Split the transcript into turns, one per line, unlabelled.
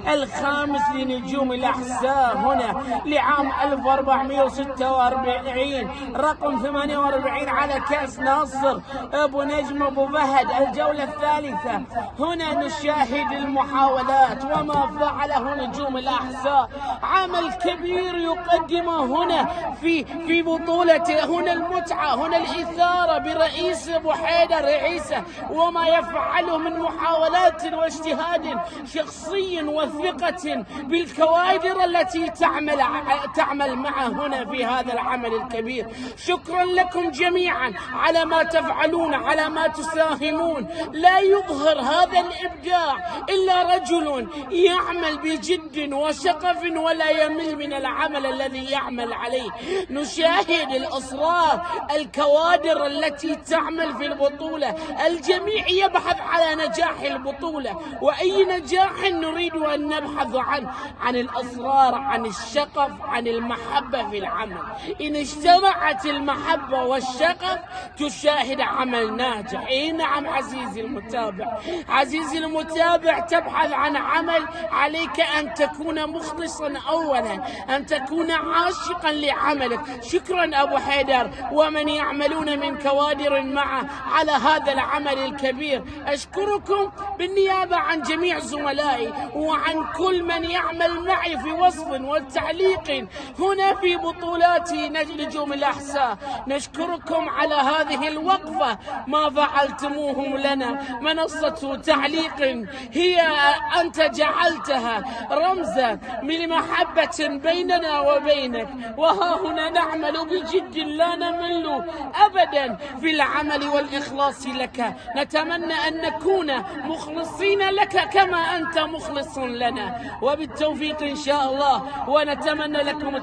الخامس لنجوم الأحساء هنا لعام 1446 رقم 48 على كأس ناصر أبو نجم أبو فهد الجولة الثالثة. هنا نشاهد المحاولات وما فعله نجوم الأحساء، عمل كبير يقدمه هنا في بطولته. هنا المتعة، هنا الإثارة برئيس أبو حيدر عيسى وما يفعله من محاولات واجتهاد شخصي وثقة بالكوادر التي تعمل معه هنا في هذا العمل الكبير. شكرا لكم جميعا على ما تفعلون، على ما تساهمون. لا يظهر هذا الإبداع إلا رجل يعمل بجد وشغف ولا يمل من العمل الذي يعمل عليه. نشاهد الأصرار، الكوادر التي تعمل في البطولة. الجميع يبحث على نجاح البطولة، وأي نجاح نريد أن نبحث عن الأصرار، عن الشغف، عن المحبة في العمل. إن اجتمعت المحبة والشغف تشاهد عمل ناجح. إيه نعم عزيزي المتابع، عزيزي المتابع، تبحث عن عمل عليك أن تكون مخلصا أولا، أن تكون عاشقا لعملك. شكرا أبو حيدر ومن يعملون من كوادر معه على هذا العمل الكبير. أشكركم بالنيابة عن جميع زملائي وعن كل من يعمل معي في وصف وتعليق هنا في بطولات نجوم الأحساء. نشكركم على هذه الوقفة، ما فعلتموهم لنا. منصة تعليق هي أنت جعلتها رمزا من محبة بيننا وبينك، وها هنا نعمل بجد لا نمل أبدا في العمل والإخلاص لك. نتمنى أن نكون مخلصين لك كما أنت مخلص لنا، وبالتوفيق إن شاء الله، ونتمنى لكم التوفيق.